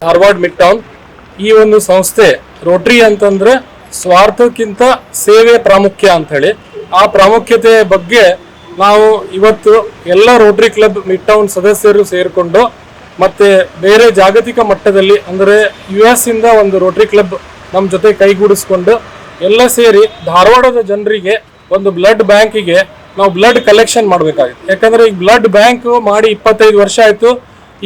Dharwad mid town ಈ ಒಂದು ಸಂಸ್ಥೆ ರೋಟರಿ ಅಂತಂದ್ರೆ ಸ್ವಾರ್ಥಕ್ಕಿಂತ ಸೇವೆ ಪ್ರಾಮುಖ್ಯ ಅಂತ ಹೇಳಿ ಆ ಪ್ರಾಮುಖ್ಯತೆ ಬಗ್ಗೆ ನಾವು ಇವತ್ತು ಎಲ್ಲ ರೋಟರಿ ಕ್ಲಬ್ ಮಿಡ್ ಟೌನ್ ಸದಸ್ಯರು ಸೇರಿಕೊಂಡು ಮತ್ತೆ ಬೇರೆ ಜಾಗತಿಕ ಮಟ್ಟದಲ್ಲಿ ಅಂದರೆ US ಇಂದ ಒಂದು ರೋಟರಿ ಕ್ಲಬ್ ನಮ್ಮ ಜೊತೆ ಕೈಗೂಡಿಸ್ಕೊಂಡು ಎಲ್ಲ ಸೇರಿ ಧಾರವಾಡದ ಜನರಿಗೆ ಒಂದು ಬ್ಲಡ್ ಬ್ಯಾಂಕಿಗೆ ನಾವು ಬ್ಲಡ್ ಕಲೆಕ್ಷನ್ ಮಾಡಬೇಕಾಗಿತ್ತು. ಯಾಕಂದ್ರೆ ಈಗ ಬ್ಲಡ್ ಬ್ಯಾಂಕ್ ಮಾಡಿ 25 ವರ್ಷ ಆಯ್ತು.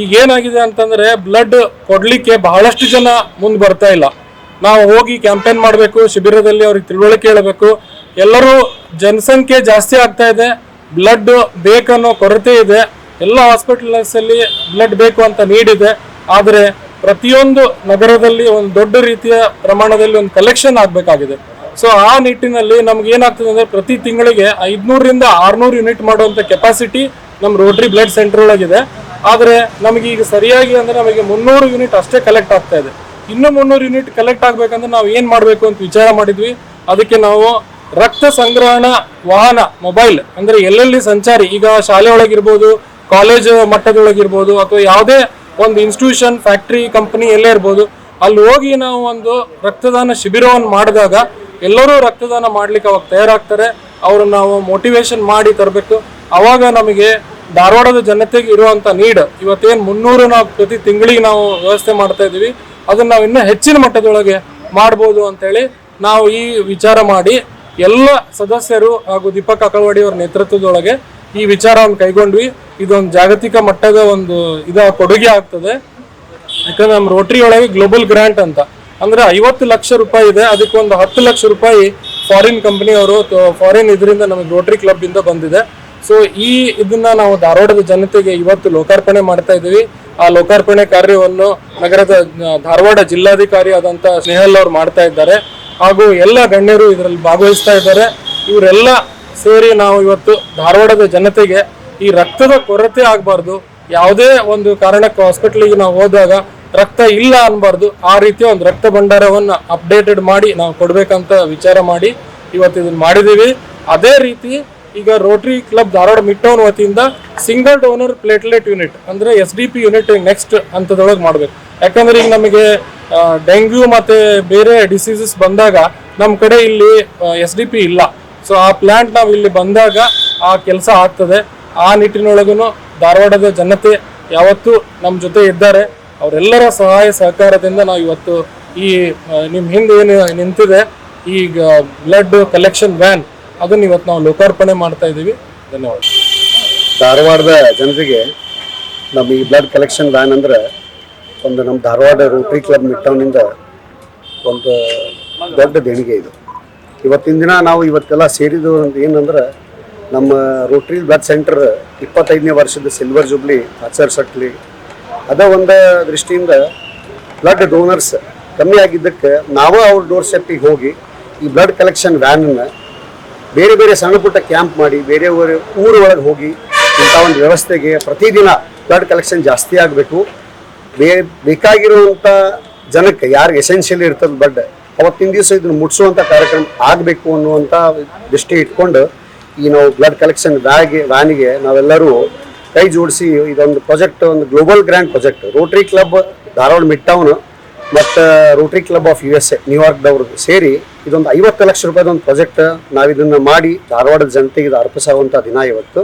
ಈಗ ಏನಾಗಿದೆ ಅಂತಂದ್ರೆ ಬ್ಲಡ್ ಕೊಡ್ಲಿಕ್ಕೆ ಬಹಳಷ್ಟು ಜನ ಮುಂದೆ ಬರ್ತಾ ಇಲ್ಲ. ನಾವು ಹೋಗಿ ಕ್ಯಾಂಪೇನ್ ಮಾಡಬೇಕು, ಶಿಬಿರದಲ್ಲಿ ಅವ್ರಿಗೆ ತಿಳುವಳಿಕೆ ಹೇಳಬೇಕು. ಎಲ್ಲರೂ ಜನಸಂಖ್ಯೆ ಜಾಸ್ತಿ ಆಗ್ತಾ ಇದೆ, ಬ್ಲಡ್ ಬೇಕನ್ನೋ ಕೊರತೆ ಇದೆ. ಎಲ್ಲ ಹಾಸ್ಪಿಟಲ್ಸ್ ಅಲ್ಲಿ ಬ್ಲಡ್ ಬೇಕು ಅಂತ ನೀಡಿದೆ. ಆದರೆ ಪ್ರತಿಯೊಂದು ನಗರದಲ್ಲಿ ಒಂದು ದೊಡ್ಡ ರೀತಿಯ ಪ್ರಮಾಣದಲ್ಲಿ ಒಂದು ಕಲೆಕ್ಷನ್ ಆಗಬೇಕಾಗಿದೆ. ಸೊ ಆ ನಿಟ್ಟಿನಲ್ಲಿ ನಮ್ಗೆ ಏನಾಗ್ತದೆ ಅಂದ್ರೆ ಪ್ರತಿ ತಿಂಗಳಿಗೆ 500 ರಿಂದ 600 ಯೂನಿಟ್ ಮಾಡುವಂತ ಕೆಪಾಸಿಟಿ ನಮ್ಮ ರೋಟರಿ ಬ್ಲಡ್ ಸೆಂಟರ್ ಒಳಗಿದೆ. ಆದರೆ ನಮಗೆ ಈಗ ಸರಿಯಾಗಿ ಅಂದ್ರೆ ನಮಗೆ 300 ಯೂನಿಟ್ ಅಷ್ಟೇ ಕಲೆಕ್ಟ್ ಆಗ್ತಾ ಇದೆ. ಇನ್ನು 300 ಯೂನಿಟ್ ಕಲೆಕ್ಟ್ ಆಗ್ಬೇಕಂದ್ರೆ ನಾವು ಏನ್ ಮಾಡ್ಬೇಕು ಅಂತ ವಿಚಾರ ಮಾಡಿದ್ವಿ. ಅದಕ್ಕೆ ನಾವು ರಕ್ತ ಸಂಗ್ರಹಣಾ ವಾಹನ ಮೊಬೈಲ್ ಅಂದ್ರೆ ಎಲ್ಲೆಲ್ಲಿ ಸಂಚಾರಿ, ಈಗ ಶಾಲೆ ಒಳಗಿರ್ಬೋದು, ಕಾಲೇಜ್ ಮಟ್ಟದೊಳಗಿರ್ಬೋದು, ಅಥವಾ ಯಾವುದೇ ಒಂದು ಇನ್ಸ್ಟಿಟ್ಯೂಷನ್, ಫ್ಯಾಕ್ಟ್ರಿ, ಕಂಪನಿ ಎಲ್ಲೇ ಇರ್ಬೋದು, ಅಲ್ಲಿ ಹೋಗಿ ನಾವು ಒಂದು ರಕ್ತದಾನ ಶಿಬಿರವನ್ನು ಮಾಡಿದಾಗ ಎಲ್ಲರೂ ರಕ್ತದಾನ ಮಾಡ್ಲಿಕ್ಕೆ ಅವಾಗ ತಯಾರಾಗ್ತಾರೆ. ಅವ್ರನ್ನ ನಾವು ಮೋಟಿವೇಶನ್ ಮಾಡಿ ತರಬೇಕು. ಅವಾಗ ನಮಗೆ ಧಾರವಾಡದ ಜನತೆಗೆ ಇರುವಂತ ನೀಡ್ ಇವತ್ತೇನು 300 ನಾವು ಪ್ರತಿ ತಿಂಗಳಿಗೆ ನಾವು ವ್ಯವಸ್ಥೆ ಮಾಡ್ತಾ ಇದೀವಿ, ಅದನ್ನ ನಾವು ಇನ್ನೂ ಹೆಚ್ಚಿನ ಮಟ್ಟದೊಳಗೆ ಮಾಡ್ಬೋದು ಅಂತೇಳಿ ನಾವು ಈ ವಿಚಾರ ಮಾಡಿ ಎಲ್ಲ ಸದಸ್ಯರು ಹಾಗೂ ದೀಪಕ್ ಅಕಲ್ವಾಡಿ ಅವರ ನೇತೃತ್ವದೊಳಗೆ ಈ ವಿಚಾರವನ್ನು ಕೈಗೊಂಡ್ವಿ. ಇದೊಂದು ಜಾಗತಿಕ ಮಟ್ಟದ ಒಂದು ಕೊಡುಗೆ ಆಗ್ತದೆ. ಯಾಕಂದ್ರೆ ನಮ್ಮ ರೋಟರಿ ಒಳಗೆ ಗ್ಲೋಬಲ್ ಗ್ರಾಂಟ್ ಅಂತ ಅಂದ್ರೆ 50 ಲಕ್ಷ ರೂಪಾಯಿ ಇದೆ. ಅದಕ್ಕೆ ಒಂದು 10 ಲಕ್ಷ ರೂಪಾಯಿ ಫಾರಿನ್ ಕಂಪನಿ ಅವರು ಫಾರಿನ್ ಇದರಿಂದ ನಮಗೆ ರೋಟರಿ ಕ್ಲಬ್ ಇಂದ ಬಂದಿದೆ. ಸೊ ಇದನ್ನ ನಾವು ಧಾರವಾಡದ ಜನತೆಗೆ ಇವತ್ತು ಲೋಕಾರ್ಪಣೆ ಮಾಡ್ತಾ ಇದ್ದೀವಿ. ಆ ಲೋಕಾರ್ಪಣೆ ಕಾರ್ಯವನ್ನು ನಗರದ ಧಾರವಾಡ ಜಿಲ್ಲಾಧಿಕಾರಿ ಆದಂತ ಸ್ನೇಹಲ್ ಅವರು ಮಾಡ್ತಾ ಇದ್ದಾರೆ, ಹಾಗೂ ಎಲ್ಲ ಗಣ್ಯರು ಇದರಲ್ಲಿ ಭಾಗವಹಿಸ್ತಾ ಇದ್ದಾರೆ. ಇವರೆಲ್ಲ ಸೇರಿ ನಾವು ಇವತ್ತು ಧಾರವಾಡದ ಜನತೆಗೆ ಈ ರಕ್ತದ ಕೊರತೆ ಆಗಬಾರ್ದು, ಯಾವುದೇ ಒಂದು ಕಾರಣಕ್ಕೆ ಹಾಸ್ಪಿಟಲ್ಗೆ ನಾವು ಹೋದಾಗ ರಕ್ತ ಇಲ್ಲ ಅನ್ಬಾರ್ದು, ಆ ರೀತಿಯ ಒಂದು ರಕ್ತ ಭಂಡಾರವನ್ನ ಅಪ್ಡೇಟೆಡ್ ಮಾಡಿ ನಾವು ಕೊಡ್ಬೇಕಂತ ವಿಚಾರ ಮಾಡಿ ಇವತ್ತು ಇದನ್ನ ಮಾಡಿದೀವಿ. ಅದೇ ರೀತಿ ಈಗ Rotary Club Dharwad mid town ವತಿಯಿಂದ ಸಿಂಗಲ್ ಡೋನರ್ ಪ್ಲೇಟ್ಲೆಟ್ ಯೂನಿಟ್ ಅಂದ್ರೆ SDP ಯೂನಿಟ್ ನೆಕ್ಸ್ಟ್ ಹಂತದೊಳಗೆ ಮಾಡ್ಬೇಕು. ಯಾಕಂದ್ರೆ ಈಗ ನಮಗೆ ಡೆಂಗ್ಯೂ ಮತ್ತೆ ಬೇರೆ ಡಿಸೀಸಸ್ ಬಂದಾಗ ನಮ್ಮ ಕಡೆ ಇಲ್ಲಿ SDP ಇಲ್ಲ. ಸೊ ಆ ಪ್ಲಾಂಟ್ ನಾವು ಇಲ್ಲಿ ಬಂದಾಗ ಆ ಕೆಲಸ ಆಗ್ತದೆ. ಆ ನಿಟ್ಟಿನೊಳಗೂ ಧಾರವಾಡದ ಜನತೆ ಯಾವತ್ತೂ ನಮ್ಮ ಜೊತೆ ಇದ್ದಾರೆ. ಅವರೆಲ್ಲರ ಸಹಾಯ ಸಹಕಾರದಿಂದ ನಾವು ಇವತ್ತು ಈ ನಿಮ್ಮ ಹಿಂದೆ ಏನು ನಿಂತಿದೆ ಈಗ ಬ್ಲಡ್ ಕಲೆಕ್ಷನ್ ವ್ಯಾನ್, ಅದನ್ನ ಇವತ್ತು ನಾವು ಲೋಕಾರ್ಪಣೆ ಮಾಡ್ತಾ ಇದ್ದೀವಿ. ಧನ್ಯವಾದ. ಧಾರವಾಡದ ಜನತೆಗೆ ನಮ್ಮ ಈ ಬ್ಲಡ್ ಕಲೆಕ್ಷನ್ ವ್ಯಾನ್ ಅಂದ್ರೆ ಒಂದು ನಮ್ಮ ಧಾರವಾಡ ರೋಟರಿ ಕ್ಲಬ್ ಮಿಡ್ ಟೌನಿಂದ ಒಂದು ದೊಡ್ಡ ದೇಣಿಗೆ ಇದು. ಇವತ್ತಿನ ದಿನ ನಾವು ಇವತ್ತೆಲ್ಲ ಸೇರಿದ್ದು ಏನಂದ್ರೆ ನಮ್ಮ ರೋಟರಿ ಬ್ಲಡ್ ಸೆಂಟರ್ 25ನೇ ವರ್ಷದ ಸಿಲ್ವರ್ ಜೂಬ್ಲಿ ಆಚರಿಸಟ್ಲಿ ಅದ ಒಂದು ದೃಷ್ಟಿಯಿಂದ ಬ್ಲಡ್ ಡೋನರ್ಸ್ ಕಮ್ಮಿ ಆಗಿದ್ದಕ್ಕೆ ನಾವು ಅವ್ರ ಡೋರ್ ಸ್ಟೆಪ್ಪಿಗೆ ಹೋಗಿ ಈ ಬ್ಲಡ್ ಕಲೆಕ್ಷನ್ ವ್ಯಾನನ್ನು ಬೇರೆ ಬೇರೆ ಸಣ್ಣ ಪುಟ್ಟ ಕ್ಯಾಂಪ್ ಮಾಡಿ ಬೇರೆ ಊರು ಒಳಗೆ ಹೋಗಿ ಇಂಥ ಒಂದು ವ್ಯವಸ್ಥೆಗೆ ಪ್ರತಿದಿನ ಬ್ಲಡ್ ಕಲೆಕ್ಷನ್ ಜಾಸ್ತಿ ಆಗಬೇಕು, ಬೇಕಾಗಿರುವಂಥ ಜನಕ್ಕೆ ಯಾರಿಗೆ ಎಸೆನ್ಷಿಯಲಿ ಇರ್ತದೆ ಬ್ಲಡ್ ಅವತ್ತಿನ ದಿವಸ ಇದನ್ನು ಮುಟ್ಸುವಂಥ ಕಾರ್ಯಕ್ರಮ ಆಗಬೇಕು ಅನ್ನುವಂಥ ದೃಷ್ಟಿ ಇಟ್ಕೊಂಡು ಈ ನಾವು ಬ್ಲಡ್ ಕಲೆಕ್ಷನ್ ವ್ಯಾನಿಗೆ ನಾವೆಲ್ಲರೂ ಕೈ ಜೋಡಿಸಿ ಇದೊಂದು ಪ್ರಾಜೆಕ್ಟ್, ಒಂದು global grand project Rotary Club Dharwad mid town ಮತ್ತು ರೋಟರಿ ಕ್ಲಬ್ ಆಫ್ USA ನ್ಯೂಯಾರ್ಕ್ದವ್ರು ಸೇರಿ ಇದೊಂದು 50 ಲಕ್ಷ ರೂಪಾಯಿದ ಒಂದು ಪ್ರಾಜೆಕ್ಟ್ ನಾವಿದನ್ನು ಮಾಡಿ ಧಾರವಾಡದ ಜನತೆಗೆ ಇದು ಅರ್ಪಿಸುವಂಥ ದಿನ ಇವತ್ತು.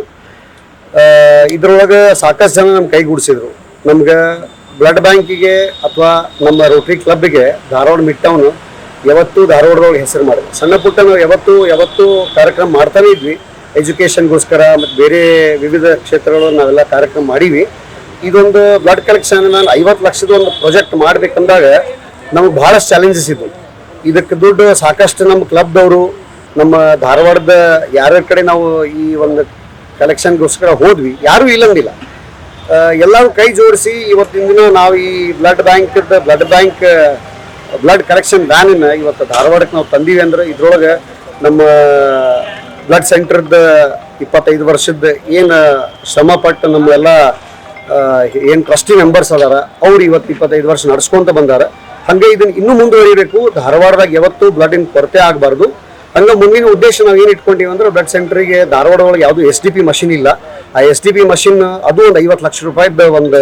ಇದ್ರೊಳಗೆ ಸಾಕಷ್ಟು ಜನ ನಮ್ಮ ಕೈಗೂಡಿಸಿದ್ರು. ನಮ್ಗೆ ಬ್ಲಡ್ ಬ್ಯಾಂಕಿಗೆ ಅಥವಾ ನಮ್ಮ ರೋಟರಿ ಕ್ಲಬ್ಗೆ ಧಾರವಾಡ ಮಿಡ್ ಟೌನ್ ಯಾವತ್ತೂ ಧಾರವಾಡದೊಳಗೆ ಹೆಸರು ಮಾಡಿದೆ. ಸಣ್ಣ ಪುಟ್ಟ ನಾವು ಯಾವತ್ತೂ ಕಾರ್ಯಕ್ರಮ ಮಾಡ್ತಾನೆ ಇದ್ವಿ, ಎಜುಕೇಷನ್ಗೋಸ್ಕರ ಮತ್ತು ಬೇರೆ ವಿವಿಧ ಕ್ಷೇತ್ರಗಳಲ್ಲಿ ನಾವೆಲ್ಲ ಕಾರ್ಯಕ್ರಮ ಮಾಡೀವಿ. ಇದೊಂದು ಬ್ಲಡ್ ಕಲೆಕ್ಷನ್ ನಾನು 50 ಲಕ್ಷದ ಒಂದು ಪ್ರಾಜೆಕ್ಟ್ ಮಾಡಬೇಕಂದಾಗ ನಮಗೆ ಭಾಳಷ್ಟು ಚಾಲೆಂಜಸ್ ಇದ್ವು. ಇದಕ್ಕೆ ದುಡ್ಡು ಸಾಕಷ್ಟು ನಮ್ಮ ಕ್ಲಬ್ದವರು, ನಮ್ಮ ಧಾರವಾಡದ ಯಾರ್ಯಾರ ಕಡೆ ನಾವು ಈ ಒಂದು ಕಲೆಕ್ಷನ್ಗೋಸ್ಕರ ಹೋದ್ವಿ, ಯಾರೂ ಇಲ್ಲಂಗಿಲ್ಲ. ಎಲ್ಲರೂ ಕೈ ಜೋಡಿಸಿ ಇವತ್ತಿನ ದಿನ ನಾವು ಈ ಬ್ಲಡ್ ಕಲೆಕ್ಷನ್ ವ್ಯಾನನ್ನು ಇವತ್ತು ಧಾರವಾಡಕ್ಕೆ ನಾವು ತಂದೀವಿ. ಅಂದ್ರೆ ಇದ್ರೊಳಗೆ ನಮ್ಮ ಬ್ಲಡ್ ಸೆಂಟರ್ದ 25 ವರ್ಷದ ಏನು ಶ್ರಮಪಟ್ಟು ನಮ್ಮೆಲ್ಲ ಏನು ಟ್ರಸ್ಟಿ ಮೆಂಬರ್ಸ್ ಅದಾರ ಅವ್ರು ಇವತ್ತು 25 ವರ್ಷ ನಡೆಸ್ಕೊಂತ ಬಂದಾರ. ಹಾಗೆ ಇದನ್ನು ಇನ್ನೂ ಮುಂದುವರಿಬೇಕು. ಧಾರವಾಡದಾಗ ಯಾವತ್ತೂ ಬ್ಲಡ್ಡಿನ ಕೊರತೆ ಆಗಬಾರ್ದು. ಹಂಗೆ ಮುಂದಿನ ಉದ್ದೇಶ ನಾವು ಏನು ಇಟ್ಕೊಂಡಿವಿ ಅಂದ್ರೆ ಬ್ಲಡ್ ಸೆಂಟ್ರಿಗೆ ಧಾರವಾಡ ಒಳಗೆ ಯಾವುದು SDP ಮಷಿನ್ ಇಲ್ಲ. ಆ SDP ಮಷಿನ್ ಅದು ಒಂದು 50 ಲಕ್ಷ ರೂಪಾಯಿದ ಒಂದು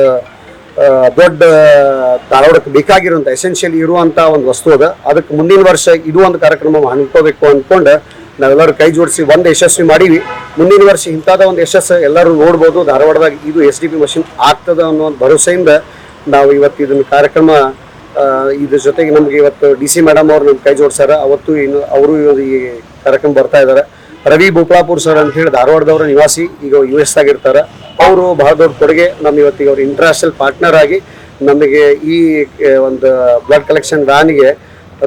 ದೊಡ್ಡ ಧಾರವಾಡಕ್ಕೆ ಬೇಕಾಗಿರುವಂಥ ಎಸೆನ್ಷಿಯಲಿ ಇರುವಂಥ ಒಂದು ವಸ್ತು ಅದ. ಅದಕ್ಕೆ ಮುಂದಿನ ವರ್ಷ ಇದು ಒಂದು ಕಾರ್ಯಕ್ರಮ ಹಮ್ಮಿಕೋಬೇಕು ಅಂದ್ಕೊಂಡು ನಾವೆಲ್ಲರೂ ಕೈ ಜೋಡಿಸಿ ಒಂದು ಯಶಸ್ವಿ ಮಾಡೀವಿ. ಮುಂದಿನ ವರ್ಷ ಇಂಥದ ಒಂದು ಯಶಸ್ಸು ಎಲ್ಲರೂ ನೋಡ್ಬೋದು. ಧಾರವಾಡದಾಗ ಇದು SDP ಮಷಿನ್ ಆಗ್ತದ ಅನ್ನೋ ಒಂದು ಭರವಸೆಯಿಂದ ನಾವು ಇವತ್ತು ಇದನ್ನು ಕಾರ್ಯಕ್ರಮ ಇದ್ರ ಜೊತೆಗೆ ನಮ್ಗೆ ಇವತ್ತು DC ಮೇಡಮ್ ಅವ್ರು ನಮ್ಗೆ ಕೈ ಜೋಡಿಸ್ಯಾರ. ಅವತ್ತು ಇನ್ನು ಅವರು ಈ ಕಾರ್ಯಕ್ರಮ ಬರ್ತಾ ಇದ್ದಾರೆ. ರವಿ ಬೋಪ್ಲಾಪುರ್ ಸರ್ ಅಂತ ಹೇಳಿ ಧಾರವಾಡದವರ ನಿವಾಸಿ, ಈಗ US ಆಗಿರ್ತಾರೆ. ಅವರು ಬಹಳ ದೊಡ್ಡ ಕೊಡುಗೆ ನಮ್ಮ ಇವತ್ತಿಗೆ ಅವ್ರು ಇಂಟರ್ನ್ಯಾಷನಲ್ ಪಾರ್ಟ್ನರ್ ಆಗಿ ನಮಗೆ ಈ ಒಂದು ಬ್ಲಡ್ ಕಲೆಕ್ಷನ್ ವ್ಯಾನ್ಗೆ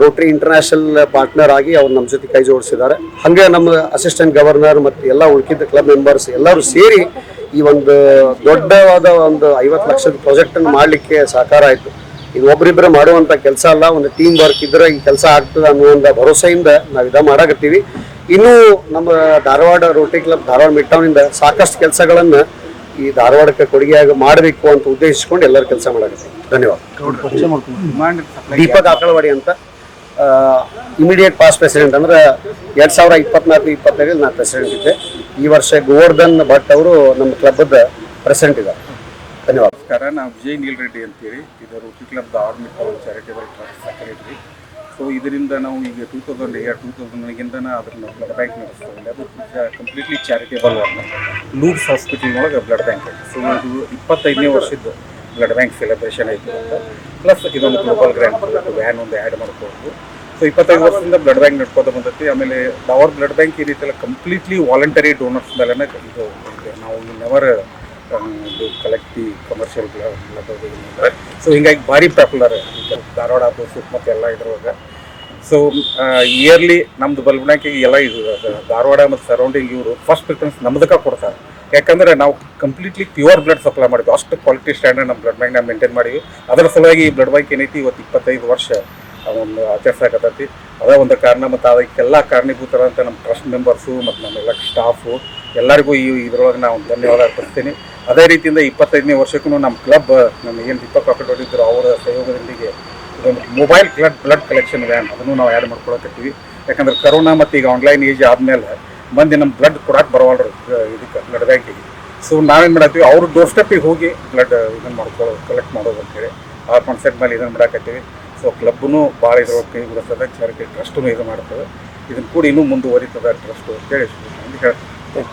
ರೋಟರಿ ಇಂಟರ್ನ್ಯಾಷನಲ್ ಪಾರ್ಟ್ನರ್ ಆಗಿ ಅವ್ರು ನಮ್ಮ ಜೊತೆ ಕೈ ಜೋಡಿಸಿದ್ದಾರೆ. ಹಾಗೆ ನಮ್ಮ ಅಸಿಸ್ಟೆಂಟ್ ಗವರ್ನರ್ ಮತ್ತು ಎಲ್ಲ ಉಳ್ಕಿದ್ದ ಕ್ಲಬ್ ಮೆಂಬರ್ಸ್ ಎಲ್ಲರೂ ಸೇರಿ ಈ ಒಂದು ದೊಡ್ಡವಾದ ಒಂದು 50 ಲಕ್ಷದ ಪ್ರಾಜೆಕ್ಟನ್ನು ಮಾಡಲಿಕ್ಕೆ ಸಹಕಾರ ಆಯಿತು. ಇದು ಒಬ್ಬರಿಬ್ಬರು ಮಾಡುವಂಥ ಕೆಲಸ ಅಲ್ಲ, ಒಂದು ಟೀಮ್ ವರ್ಕ್ ಇದ್ರೆ ಈ ಕೆಲಸ ಆಗ್ತದೆ ಅನ್ನುವಂಥ ಭರವಸೆಯಿಂದ ನಾವು ಇದನ್ನು ಮಾಡಾಕತ್ತೀವಿ. ಇನ್ನೂ ನಮ್ಮ Dharwad Rotary Club Dharwad mid ಟೌನಿಂದ ಸಾಕಷ್ಟು ಕೆಲಸಗಳನ್ನು ಈ ಧಾರವಾಡಕ್ಕೆ ಕೊಡುಗೆಯಾಗಿ ಮಾಡಬೇಕು ಅಂತ ಉದ್ದೇಶಿಸ್ಕೊಂಡು ಎಲ್ಲರೂ ಕೆಲಸ ಮಾಡಾಕತ್ತೀವಿ. ಧನ್ಯವಾದ. ದೀಪಕ್ ಆಕಳವಾಡಿ ಅಂತ ಇಮಿಡಿಯೇಟ್ ಪಾಸ್ಟ್ ಪ್ರೆಸಿಡೆಂಟ್, ಅಂದ್ರೆ 2024-25 ನಾನು ಪ್ರೆಸಿಡೆಂಟ್ ಇದ್ದೆ. ಈ ವರ್ಷ ಗೋವರ್ಧನ್ ಭಟ್ ಅವರು ನಮ್ಮ ಕ್ಲಬ್ದ ಪ್ರೆಸಿಡೆಂಟ್ ಇದ್ದಾರೆ. ಧನ್ಯವಾದ. ನಮಸ್ಕಾರ, ನಾವು ವಿಜಯ್ ನೀಲ್ ರೆಡ್ಡಿ ಅಂತೇಳಿ ಇದು Rotary Club Dharwad mid town charitable trust secretary. So ಇದರಿಂದ ನಾವು ಈಗ 2009ಗಿಂತ ಅದನ್ನು ಬ್ಲಡ್ ಬ್ಯಾಂಕ್ ನಡೆಸ್ತೀವಿ. ಅದು ಕಂಪ್ಲೀಟ್ಲಿ ಚಾರಿಟೇಬಲ್ ವರ್ಕ್. ಲೂಬ್ಸ್ ಹಾಸ್ಪಿಟಲ್ ಒಳಗೆ ಬ್ಲಡ್ ಬ್ಯಾಂಕ್ ಐತೆ. ಸೊ ಇದು 25ನೇ ವರ್ಷದ ಬ್ಲಡ್ ಬ್ಯಾಂಕ್ ಸೆಲೆಬ್ರೇಷನ್ ಆಯಿತು ಅಂತ. ಪ್ಲಸ್ ಇದೊಂದು ಗ್ಲೋಬಲ್ ಗ್ರ್ಯಾಂಡ್ ವ್ಯಾನ್ ಒಂದು ಆ್ಯಡ್ ಮಾಡ್ಕೊಂಡು ಸೊ 25 ವರ್ಷದಿಂದ ಬ್ಲಡ್ ಬ್ಯಾಂಕ್ ನಡ್ಕೋತ ಬಂದೈತಿ. ಆಮೇಲೆ ಧಾರವಾಡ ಬ್ಲಡ್ ಬ್ಯಾಂಕ್ ಈ ರೀತಿ ಎಲ್ಲ ಕಂಪ್ಲೀಟ್ಲಿ ವಾಲಂಟರಿ ಡೋನರ್ಸ್ ಮೇಲೆ ಇದು ನಾವು never collect the commercial blood. So ಹಿಂಗಾಗಿ ಭಾರಿ ಪಾಪ್ಯುಲರ್ ಧಾರವಾಡ ಸುತ್ತಮುತ್ತ ಎಲ್ಲ ಇದ್ರೊಳಗೆ. ಸೊ ಇಯರ್ಲಿ ನಮ್ಮದು ಬ್ಲಡ್ ಬ್ಯಾಂಕಿಗೆ ಎಲ್ಲ ಇದು ಧಾರವಾಡ ಮತ್ತು ಸರೌಂಡಿಂಗ್ ಇವರು ಫಸ್ಟ್ ಪ್ರಿಫರೆನ್ಸ್ ನಮ್ದಕ್ಕೆ ಕೊಡ್ತಾರೆ. ಯಾಕಂದರೆ ನಾವು ಕಂಪ್ಲೀಟ್ಲಿ ಪ್ಯೂರ್ ಬ್ಲಡ್ ಸಪ್ಲೈ ಮಾಡಿದ್ವಿ. ಅಷ್ಟು ಕ್ವಾಲಿಟಿ ಸ್ಟ್ಯಾಂಡರ್ಡ್ ನಮ್ಮ ಬ್ಲಡ್ ಬ್ಯಾಂಕ್ನ ಮೇಂಟೈನ್ ಮಾಡಿವಿ. ಅದರ ಸಲುವಾಗಿ ಈ ಬ್ಲಡ್ ಬ್ಯಾಂಕ್ ಏನೈತಿ ಇವತ್ತು 25 ವರ್ಷ ಒಂದು ಆಚರಿಸಾಕತ್ತೈತಿ. ಅದೇ ಒಂದು ಕಾರಣ. ಮತ್ತು ಅದಕ್ಕೆಲ್ಲ ಕಾರಣೀಭೂತರಂತ ನಮ್ಮ ಟ್ರಸ್ಟ್ ಮೆಂಬರ್ಸು ಮತ್ತು ನಮ್ಮೆಲ್ಲ ಸ್ಟಾಫು ಎಲ್ಲರಿಗೂ ಇದರೊಳಗೆ ನಾವು ಧನ್ಯವಾದ ಅರ್ಪಿಸ್ತೀನಿ. ಅದೇ ರೀತಿಯಿಂದ 25ನೇ ವರ್ಷಕ್ಕೂ ನಮ್ಮ ಕ್ಲಬ್ ನಮ್ಮ ಏನು ದೀಪಕ್ ಆಕಳವಾಡಿ ಇದ್ದರು ಅವರ ಸಹಯೋಗದೊಂದಿಗೆ ಇದೊಂದು ಮೊಬೈಲ್ ಬ್ಲಡ್ ಕಲೆಕ್ಷನ್ ವ್ಯಾನ್ ಅದನ್ನು ನಾವು ಆ್ಯಡ್ ಮಾಡ್ಕೊಳಕತ್ತೀವಿ. ಯಾಕಂದ್ರೆ ಕರೋನಾ ಮತ್ತು ಈಗ ಆನ್ಲೈನ್ ಏಜ್ ಆದಮೇಲೆ ಮಂದಿ ನಮ್ಮ ಬ್ಲಡ್ ಕೊಡಕ್ಕೆ ಬರವಲ್ರು ಇದಕ್ಕೆ ಬ್ಲಡ್ ಬ್ಯಾಂಕಿಗೆ. ಸೊ ನಾವೇನು ಮಾಡತ್ತೀವಿ, ಅವ್ರ ಡೋರ್ ಸ್ಟೆಪ್ಪಿಗೆ ಹೋಗಿ ಬ್ಲಡ್ ಇದನ್ನು ಕಲೆಕ್ಟ್ ಮಾಡೋದು ಅಂತೇಳಿ ಆ ಕಾನ್ಸೆಪ್ಟ್ ಮೇಲೆ ಇದನ್ನು ಮಾಡಾಕತ್ತೀವಿ. ಸೊ ಕ್ಲಬ್ನು ಭಾಳ ಇದ್ರೊಳಗೆ ಕೈ ಬಿಡಿಸ್ತದೆ, ಚಾರಿಟಿ ಟ್ರಸ್ಟೂ ಇದು ಮಾಡ್ತದೆ. ಇದನ್ನು ಕೂಡ ಇನ್ನೂ ಮುಂದುವರಿತದೆ ಟ್ರಸ್ಟು ಅಂತೇಳಿ ಹೇಳ್ತೀನಿ.